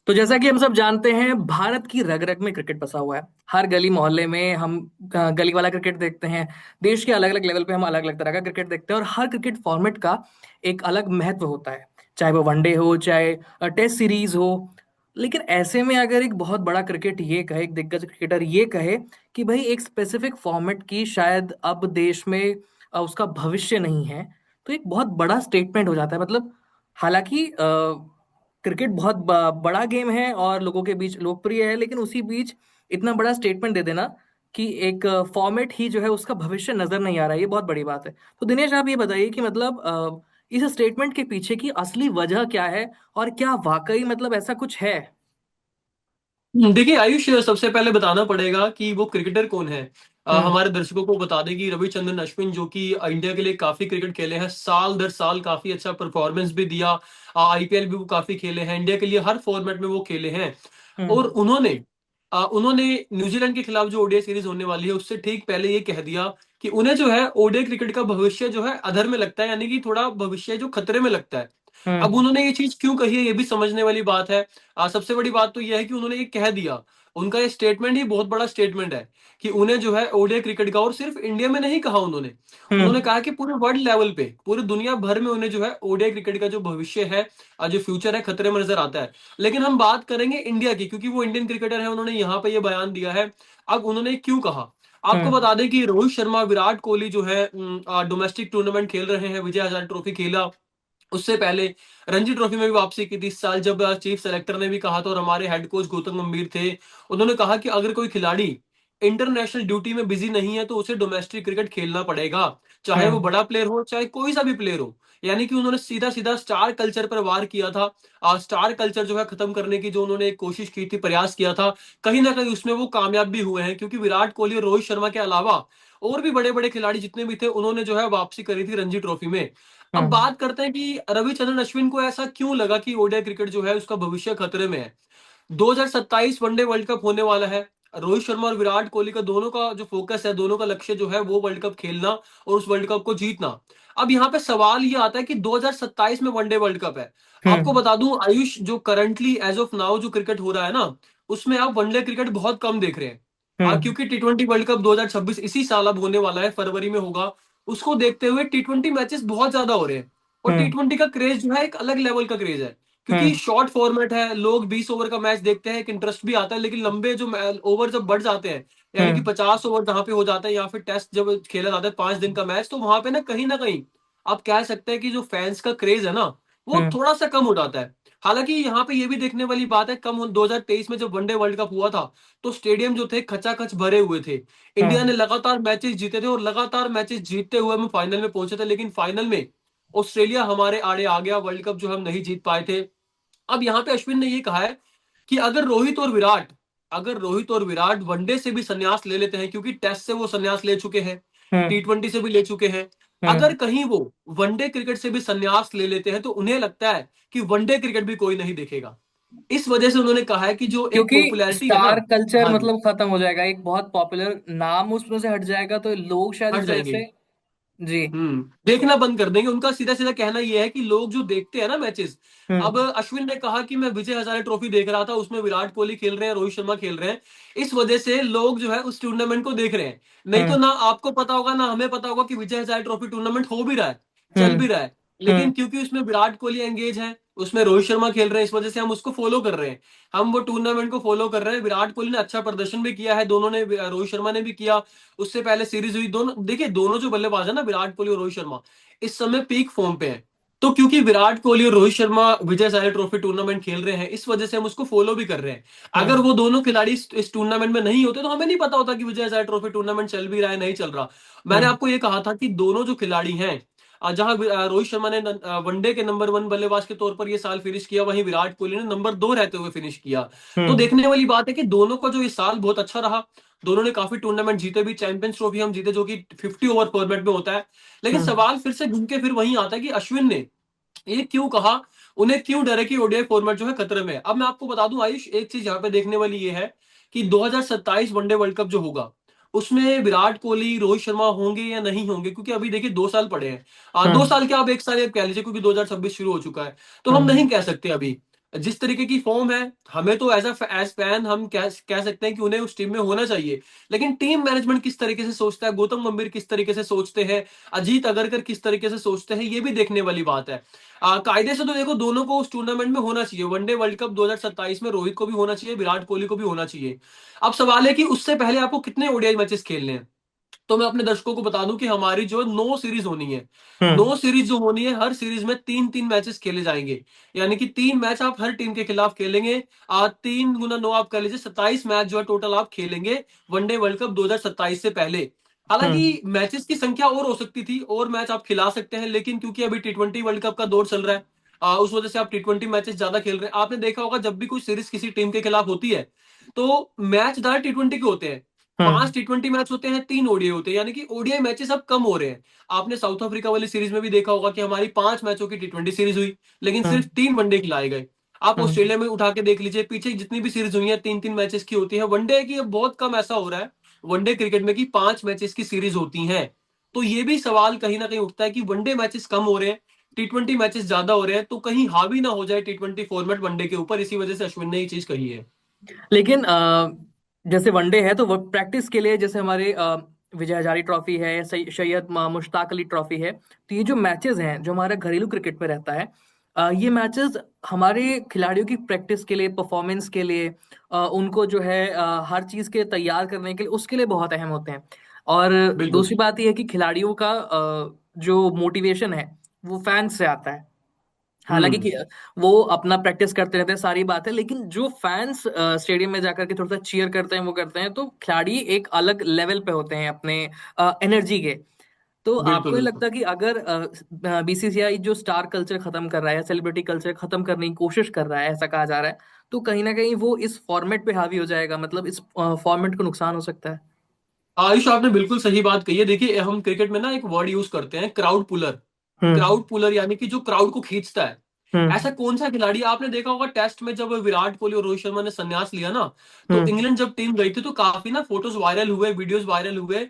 तो जैसा कि हम सब जानते हैं, भारत की रग रग में क्रिकेट बसा हुआ है। हर गली मोहल्ले में हम गली वाला क्रिकेट देखते हैं। देश के अलग अलग लेवल पे हम अलग अलग तरह का क्रिकेट देखते हैं, और हर क्रिकेट फॉर्मेट का एक अलग महत्व होता है। चाहे वो वनडे हो, चाहे टेस्ट सीरीज हो। लेकिन ऐसे में अगर एक बहुत बड़ा क्रिकेट ये कहे, एक दिग्गज क्रिकेटर ये कहे कि भाई एक स्पेसिफिक फॉर्मेट की शायद अब देश में उसका भविष्य नहीं है, तो एक बहुत बड़ा स्टेटमेंट हो जाता है। मतलब हालांकि क्रिकेट बहुत बड़ा गेम है और लोगों के बीच लोकप्रिय है, लेकिन उसी बीच इतना बड़ा स्टेटमेंट दे देना कि एक फॉर्मेट ही जो है उसका भविष्य नजर नहीं आ रहा है, ये बहुत बड़ी बात है। तो दिनेश, आप ये बताइए कि मतलब इस स्टेटमेंट के पीछे की असली वजह क्या है, और क्या वाकई मतलब ऐसा कुछ है? देखिए आयुष, सबसे पहले बताना पड़ेगा कि वो क्रिकेटर कौन है। हम्म। हमारे दर्शकों को बता दें कि रविचंद्रन अश्विन, जो कि इंडिया के लिए काफी क्रिकेट खेले हैं, साल दर साल काफी अच्छा परफॉर्मेंस भी दिया। आईपीएल भी वो काफी खेले हैं, इंडिया के लिए हर फॉर्मेट में वो खेले हैं। और हम्म। उन्होंने न्यूजीलैंड के खिलाफ जो ओडीआई सीरीज होने वाली है उससे ठीक पहले ये कह दिया कि उन्हें जो है ओडीआई क्रिकेट का भविष्य जो है अधर में लगता है, यानी कि थोड़ा भविष्य जो खतरे में लगता है। अब हम्म। उन्होंने ये चीज क्यों कही है ये भी समझने वाली बात है। सबसे बड़ी बात तो यह है कि उन्होंने ये कह दिया। उनका ये स्टेटमेंट ही बहुत बड़ा स्टेटमेंट है कि उन्हें जो है ओडीआई क्रिकेट का, और सिर्फ इंडिया में नहीं कहा उन्होंने। उन्होंने हम्म। कहा कि पूरे वर्ल्ड लेवल पे, पूरी दुनिया भर में उन्हें जो है ओडीआई क्रिकेट का जो भविष्य है, जो फ्यूचर है, खतरे में नजर आता है। लेकिन हम बात करेंगे इंडिया की, क्योंकि वो इंडियन क्रिकेटर है, उन्होंने यहाँ पे ये बयान दिया है। अब उन्होंने क्यों कहा, आपको हम्म। बता दें कि रोहित शर्मा, विराट कोहली जो है डोमेस्टिक टूर्नामेंट खेल रहे हैं, विजय हजारे ट्रॉफी खेला। उससे पहले रणजी ट्रॉफी में भी वापसी की थी इस साल, जब चीफ सेलेक्टर ने भी कहा था और हमारे हेड कोच गौतम गंभीर थे। उन्होंने कहा कि अगर कोई खिलाड़ी इंटरनेशनल ड्यूटी में बिजी नहीं है तो उसे डोमेस्टिक क्रिकेट खेलना पड़ेगा, चाहे वो हम्म। बड़ा प्लेयर हो चाहे कोई सा भी प्लेयर हो। यानी कि उन्होंने सीधा सीधा स्टार कल्चर पर वार किया था। स्टार कल्चर जो है खत्म करने की जो उन्होंने एक कोशिश की थी, प्रयास किया था, कहीं ना कहीं उसमें वो कामयाब भी हुए हैं, क्योंकि विराट कोहली और रोहित शर्मा के अलावा और भी बड़े बड़े खिलाड़ी जितने भी थे, उन्होंने जो है वापसी करी थी रणजी ट्रॉफी में। अब हम्म। बात करते हैं कि रविचंद्रन अश्विन को ऐसा क्यों लगा कि ओडीआई क्रिकेट जो है उसका भविष्य खतरे में है। 2027 वनडे वर्ल्ड कप होने वाला है। रोहित शर्मा और विराट कोहली का दोनों का जो फोकस है, दोनों का लक्ष्य जो है वो वर्ल्ड कप खेलना और उस वर्ल्ड कप को जीतना। अब यहाँ पे सवाल ये आता है कि 2027 में वनडे वर्ल्ड कप है। आपको हम्म। बता दूं आयुष, जो करंटली एज ऑफ नाउ जो क्रिकेट हो रहा है ना, उसमें आप वनडे क्रिकेट बहुत कम देख रहे हैं। हम्म। क्योंकि टी20 वर्ल्ड कप 2026 इसी साल अब होने वाला है, फरवरी में होगा। उसको देखते हुए टी20 मैचेस बहुत ज्यादा हो रहे हैं। और हम्म। टी20 का क्रेज जो है एक अलग लेवल का क्रेज है, क्योंकि हम्म। शॉर्ट फॉर्मेट है, लोग 20 ओवर का मैच देखते हैं, एक इंटरेस्ट भी आता है। लेकिन लंबे जो ओवर जब बढ़ जाते हैं, यानी कि हम्म। 50 ओवर जहां पे हो जाता है, या फिर टेस्ट जब खेला जाता है 5 दिन का मैच, तो वहां पे ना कहीं आप कह सकते हैं कि जो फैंस का क्रेज है ना, वो हम्म। थोड़ा सा कम हो जाता है। हालांकि यहाँ पे ये भी देखने वाली बात है, कम 2023 में जब वनडे वर्ल्ड कप हुआ था, तो स्टेडियम जो थे खचाखच भरे हुए थे। इंडिया ने हम्म। लगातार मैचेस जीते थे और लगातार मैचेस जीतते हुए हम फाइनल में पहुंचे थे, लेकिन फाइनल में ऑस्ट्रेलिया हमारे आड़े आ गया, वर्ल्ड कप जो हम नहीं जीत पाए थे। अब यहाँ पे अश्विन ने ये कहा है कि अगर रोहित और विराट वनडे से भी संन्यास ले लेते हैं, क्योंकि टेस्ट से वो संन्यास ले चुके हैं, हम्म। टी20 से भी ले चुके हैं। अगर हम्म। कहीं वो वनडे क्रिकेट से भी संन्यास ले लेते हैं, तो उन्हें लगता है कि वनडे क्रिकेट भी कोई नहीं देखेगा। इस वजह से उन्होंने कहा है कि जो एक क्योंकि पॉपुलैरिटी है ना। स्टार कल्चर हाँ जी, मतलब खत्म हो जाएगा, एक बहुत पॉपुलर नाम उसमें से हट जाएगा, तो लोग शायद हट इस वजह जाएंगे। से। जी। देखना बंद कर देंगे। उनका सीधा सीधा कहना यह है कि लोग जो देखते हैं ना मैचेस। अब हम्म। अश्विन ने कहा कि मैं विजय हजारे ट्रॉफी देख रहा था, उसमें विराट कोहली खेल रहे हैं, रोहित शर्मा खेल रहे हैं, इस वजह से लोग जो है उस टूर्नामेंट को देख रहे हैं। नहीं तो हम्म। ना आपको पता होगा ना हमें पता होगा कि विजय हजारे ट्रॉफी टूर्नामेंट हो भी रहा है, चल हम्म। भी रहा है। लेकिन हम्म। क्योंकि उसमें विराट कोहली एंगेज है, उसमें रोहित शर्मा खेल रहे हैं, इस वजह से हम उसको फॉलो कर रहे हैं। हम वो टूर्नामेंट को फॉलो कर रहे हैं। विराट कोहली ने अच्छा प्रदर्शन भी किया है, दोनों ने, रोहित शर्मा ने भी किया। उससे पहले सीरीज हुई, दोनों देखिए, दोनों जो बल्लेबाज है ना, विराट कोहली और रोहित शर्मा, इस समय पीक फॉर्म पे है। तो क्योंकि विराट कोहली और रोहित शर्मा विजय हजारे ट्रॉफी टूर्नामेंट खेल रहे हैं, इस वजह से हम उसको फॉलो भी कर रहे हैं। अगर हम्म। वो दोनों खिलाड़ी इस टूर्नामेंट में नहीं होते, तो हमें नहीं पता होता कि विजय हजारे ट्रॉफी टूर्नामेंट चल भी रहा है नहीं चल रहा। मैंने हम्म। आपको ये कहा था कि दोनों जो खिलाड़ी हैं, जहां रोहित शर्मा ने वनडे के नंबर 1 बल्लेबाज के तौर पर ये साल फिनिश किया, वहीं विराट कोहली ने नंबर 2 रहते हुए फिनिश किया। तो हम्म। देखने वाली बात है कि दोनों का जो ये साल बहुत अच्छा रहा। दोनों ने काफी टूर्नामेंट जीते भी, चैंपियंस ट्रॉफी हम जीते, जो कि 50 ओवर फॉर्मेट में होता है। लेकिन हम्म। सवाल फिर से घूम के फिर वहीं आता है कि अश्विन ने ये क्यों कहा, उन्हें क्यों डर है कि ओडीआई फॉर्मेट जो है खतरे में है। अब मैं आपको बता दूं आयुष, एक चीज यहाँ पे देखने वाली ये है कि 2027 वनडे वर्ल्ड कप जो होगा, उसमें विराट कोहली, रोहित शर्मा होंगे या नहीं होंगे, क्योंकि अभी देखिए 2 साल पड़े हैं। दो हम्म। साल क्या, अब एक साल आप कह लीजिए, क्योंकि 2026 शुरू हो चुका है, तो हम हम्म। नहीं कह सकते अभी। जिस तरीके की फॉर्म है, हमें तो एज फैन हम कह सकते हैं कि उन्हें उस टीम में होना चाहिए। लेकिन टीम मैनेजमेंट किस तरीके से सोचता है, गौतम गंभीर किस तरीके से सोचते हैं, अजीत अगरकर किस तरीके से सोचते हैं, ये भी देखने वाली बात है। कायदे से तो देखो दोनों को उस टूर्नामेंट में होना चाहिए, वनडे वर्ल्ड कप 2027 में रोहित को भी होना चाहिए, विराट कोहली को भी होना चाहिए। अब सवाल है कि उससे पहले आपको कितने ओडीआई मैचेस खेलने हैं। तो मैं अपने दर्शकों को बता दूं कि हमारी जो 9 सीरीज होनी है, हम्म। 9 सीरीज जो होनी है, हर सीरीज में 3-3 मैचेस खेले जाएंगे। यानी कि 3 मैच आप हर टीम के खिलाफ खेलेंगे। 3 गुना 9 आप कर लीजिए, 27 मैच जो है टोटल आप खेलेंगे वनडे वर्ल्ड कप 2027 से पहले। हम्म। हालांकि मैचेस की संख्या और हो सकती थी, और मैच आप खिला सकते हैं, लेकिन क्योंकि अभी T20 वर्ल्ड कप का दौर चल रहा है, उस वजह से आप T20 मैचेस ज्यादा खेल रहे हैं। आपने देखा होगा जब भी कोई सीरीज किसी टीम के खिलाफ होती है, तो मैच ज्यादा T20 के होते हैं। हम्म। 5 T20 मैच होते हैं, 3 ओडीआई होते हैं, यानी कि ओडीआई मैचेस अब कम हो रहे हैं। आपने साउथ अफ्रीका वाली सीरीज में भी देखा होगा कि हमारी 5 मैचों की T20 सीरीज हुई, लेकिन सिर्फ हम्म। 3 वनडे खिलाए गए। आप हम्म। ऑस्ट्रेलिया में उठा के देख लीजिए, पीछे जितनी भी सीरीज हुई है 3-3 मैचेस की होती है। वनडे की अब बहुत कम ऐसा हो रहा है वनडे क्रिकेट में कि 5 मैचेस की सीरीज होती हैं। तो ये भी सवाल कहीं ना कहीं उठता है कि वनडे मैचेस कम हो रहे हैं, T20 मैचेस ज्यादा हो रहे हैं, तो कहीं हावी ना हो जाए T20 फॉर्मेट वनडे के ऊपर। इसी वजह से अश्विन ने ये चीज कही है। लेकिन जैसे वनडे है तो वो प्रैक्टिस के लिए, जैसे हमारे विजय हजारे ट्रॉफी है, सैयद मुश्ताक अली ट्रॉफी है, तो ये जो मैचेस हैं जो हमारा घरेलू क्रिकेट में रहता है, ये मैचेस हमारे खिलाड़ियों की प्रैक्टिस के लिए, परफॉर्मेंस के लिए, उनको जो है हर चीज़ के तैयार करने के लिए, उसके लिए बहुत अहम होते हैं। और बिल्कुल। दूसरी बात ये है कि खिलाड़ियों का जो मोटिवेशन है वो फैंस से आता है। हालांकि हम्म। वो अपना प्रैक्टिस करते रहते हैं, सारी बात है, लेकिन जो फैंस स्टेडियम में जाकर के थोड़ा सा चीयर करते हैं, वो करते हैं, तो खिलाड़ी एक अलग लेवल पे होते हैं अपने एनर्जी के। तो बिल्कुल आपको नहीं बिल्कुल। लगता कि अगर बीसीसीआई जो स्टार कल्चर खत्म कर रहा है, सेलिब्रिटी कल्चर खत्म करने की कोशिश कर रहा है, ऐसा कहा जा रहा है, तो कहीं ना कहीं वो इस फॉर्मेट पे हावी हो जाएगा, मतलब इस फॉर्मेट को नुकसान हो सकता है? आयुष, आपने बिल्कुल सही बात कही है। देखिए, हम क्रिकेट में ना एक वर्ड यूज करते हैं, क्राउड पुलर। हम्म। क्राउड पुलर यानी कि जो क्राउड को खींचता है। हम्म। ऐसा कौन सा खिलाड़ी, आपने देखा होगा टेस्ट में जब विराट कोहली और रोहित शर्मा ने संन्यास लिया ना, तो हम्म। इंग्लैंड जब टीम गई थी तो काफी ना फोटोज वायरल हुए, वीडियोस वायरल हुए।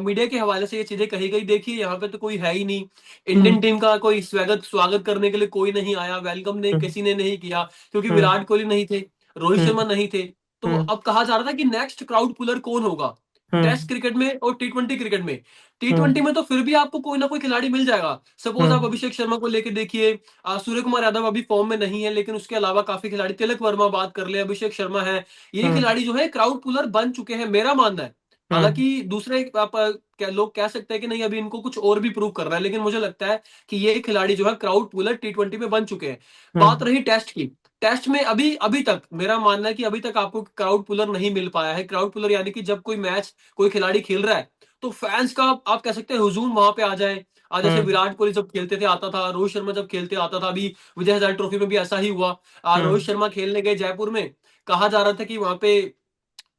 मीडिया के हवाले से ये चीजें कही गई, देखिए यहाँ पे तो कोई है ही नहीं, हम्म। इंडियन टीम का कोई स्वागत स्वागत करने के लिए कोई नहीं आया, वेलकम ने हम्म। किसी ने नहीं किया, क्योंकि हम्म। विराट कोहली नहीं थे, रोहित शर्मा हम्म। नहीं थे। तो हम्म। अब कहा जा रहा था कि नेक्स्ट क्राउड पुलर कौन होगा टेस्ट हम्म। क्रिकेट में और T20 क्रिकेट में। T20 हम्म। में तो फिर भी आपको कोई ना कोई खिलाड़ी मिल जाएगा। सपोज आप हम्म। अभिषेक शर्मा को लेके देखिए, सूर्य कुमार यादव अभी फॉर्म में नहीं है, लेकिन उसके अलावा काफी खिलाड़ी, तिलक वर्मा बात कर ले, अभिषेक शर्मा है, ये हम्म। खिलाड़ी जो है क्राउड पुलर बन चुके हैं, मेरा मानना है। हम्म। हालांकि दूसरे आप लोग कह सकते हैं कि नहीं, अभी इनको कुछ और भी प्रूव कर रहा है, लेकिन मुझे लगता है कि ये खिलाड़ी जो है क्राउड पुलर T20 में बन चुके हैं। बात हम्म। रही टेस्ट की, टेस्ट में अभी अभी तक मेरा मानना है कि अभी तक आपको क्राउड पुलर नहीं मिल पाया है। क्राउड पुलर यानी कि जब कोई मैच कोई खिलाड़ी खेल रहा है, तो फैंस का आप कह सकते हैं हुजूम वहां पे आ जाए। आज जैसे हम्म। विराट कोहली जब खेलते थे आता था, रोहित शर्मा जब खेलते आता था, अभी विजय हजारे ट्रॉफी में भी ऐसा ही हुआ। रोहित हम्म। शर्मा खेलने गए जयपुर में, कहा जा रहा था कि वहां पे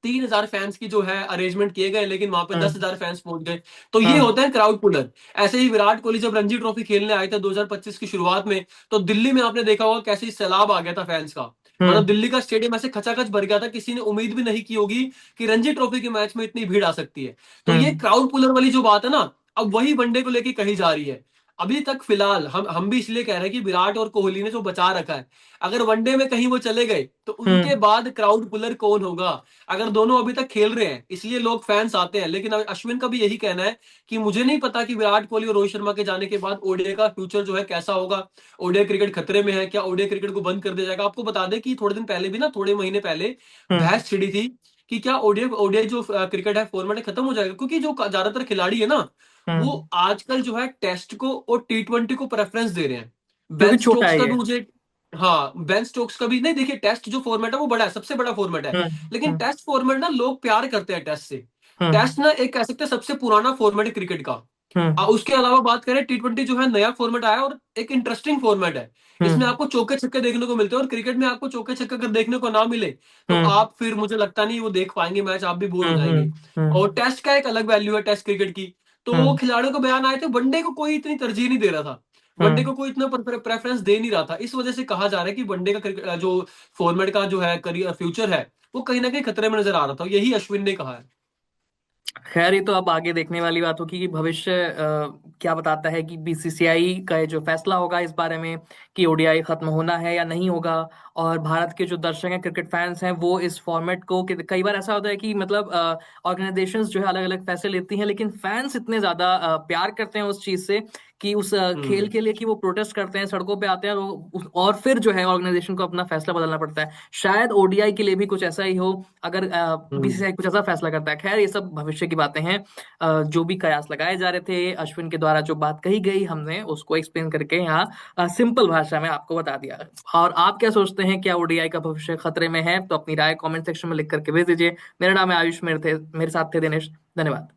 3,000 फैंस की जो है अरेंजमेंट किए गए, लेकिन वहां पे हम्म। 10,000 फैंस पहुंच गए। तो ये हम्म। होते हैं क्राउड पुलर। ऐसे ही विराट कोहली जब रणजी ट्रॉफी खेलने आए थे 2025 की शुरुआत में, तो दिल्ली में आपने देखा होगा कैसे सैलाब आ गया था फैंस का। मतलब हम्म। दिल्ली का स्टेडियम ऐसे खचाखच भर गया था, किसी ने उम्मीद भी नहीं की होगी कि रणजी ट्रॉफी के मैच में इतनी भीड़ आ सकती है। तो ये हम्म। क्राउड पुलर वाली जो बात है ना, अब वही वनडे को लेके कही जा रही है। अभी तक फिलहाल हम भी इसलिए कह रहे हैं कि विराट और कोहली ने जो बचा रखा है, अगर वनडे में कहीं वो चले गए तो उनके हम्म। बाद क्राउड पुलर कौन होगा। अगर दोनों अभी तक खेल रहे हैं इसलिए लोग फैंस आते हैं, लेकिन अश्विन का भी यही कहना है कि मुझे नहीं पता कि विराट कोहली और रोहित शर्मा के जाने के बाद ओडीआई का फ्यूचर जो है कैसा होगा। ओडीआई क्रिकेट खतरे में है क्या, ओडीआई क्रिकेट को बंद कर दिया जाएगा। आपको बता दें कि थोड़े दिन पहले भी ना, थोड़े महीने पहले हम्म। बहस छिड़ी थी कि क्या ओडीआई ओडीआई जो क्रिकेट है फॉर्मेट है खत्म हो जाएगा, क्योंकि जो ज्यादातर खिलाड़ी है ना, वो हम्म। आजकल जो है टेस्ट को और T20 को प्रेफरेंस दे रहे हैं। क्योंकि बेन छोटा स्टोक्स है का ये। भी मुझे, हाँ बेन स्टोक्स का भी नहीं, देखिए टेस्ट जो फॉर्मेट है वो बड़ा है, सबसे बड़ा फॉर्मेट है। हम्म। लेकिन हम्म। टेस्ट फॉर्मेट ना लोग प्यार करते हैं टेस्ट से। हम्म। टेस्ट ना एक कह सकते हैं सबसे पुराना फॉर्मेट है क्रिकेट का। हम्म। उसके अलावा बात करें T20 जो है नया फॉर्मेट आया और एक इंटरेस्टिंग फॉर्मेट है। इसमें हम्म। आपको चौके छक्के देखने को मिलते हैं, और क्रिकेट में आपको चौके छक्के अगर देखने को ना मिले तो हम्म। आप फिर मुझे लगता नहीं वो देख पाएंगे मैच, आप भी बोर हो हम्म। जाएंगे। हम्म। और टेस्ट का एक अलग वैल्यू है टेस्ट क्रिकेट की। तो हम्म। खिलाड़ियों को बयान आए थे, वनडे को कोई इतनी तरजीह नहीं दे रहा था, वनडे हम्म। को कोई इतना प्रेफरेंस दे नहीं रहा था। इस वजह से कहा जा रहा है कि वनडे का जो फॉर्मेट का जो है करियर फ्यूचर है, वो कहीं ना कहीं खतरे में नजर आ रहा था, यही अश्विन ने कहा है। खैर, ये तो अब आगे देखने वाली बात होगी कि भविष्य क्या बताता है कि बीसीसीआई का ये जो फैसला होगा इस बारे में कि ओडीआई खत्म होना है या नहीं होगा। और भारत के जो दर्शक हैं, क्रिकेट फैंस हैं, वो इस फॉर्मेट को कई बार ऐसा होता है कि मतलब ऑर्गेनाइजेशंस जो है अलग अलग फैसले लेती हैं, लेकिन फैंस इतने ज्यादा प्यार करते हैं उस चीज से कि उस खेल हम्म। के लिए कि वो प्रोटेस्ट करते हैं, सड़कों पे आते हैं, और फिर जो है ऑर्गेनाइजेशन को अपना फैसला बदलना पड़ता है। शायद ओडीआई के लिए भी कुछ ऐसा ही हो अगर हम्म। बीसीसीआई कुछ ऐसा फैसला करता है। खैर, ये सब भविष्य की बातें हैं। जो भी कयास लगाए जा रहे थे अश्विन के द्वारा, जो बात कही गई, हमने उसको एक्सप्लेन करके यहाँ सिंपल भाषा में आपको बता दिया। और आप क्या सोचते हैं, क्या ओडीआई का भविष्य खतरे में है? तो अपनी राय कमेंट सेक्शन में लिख करके भेज दीजिए। मेरा नाम है आयुष, मेरे साथ थे दिनेश। धन्यवाद।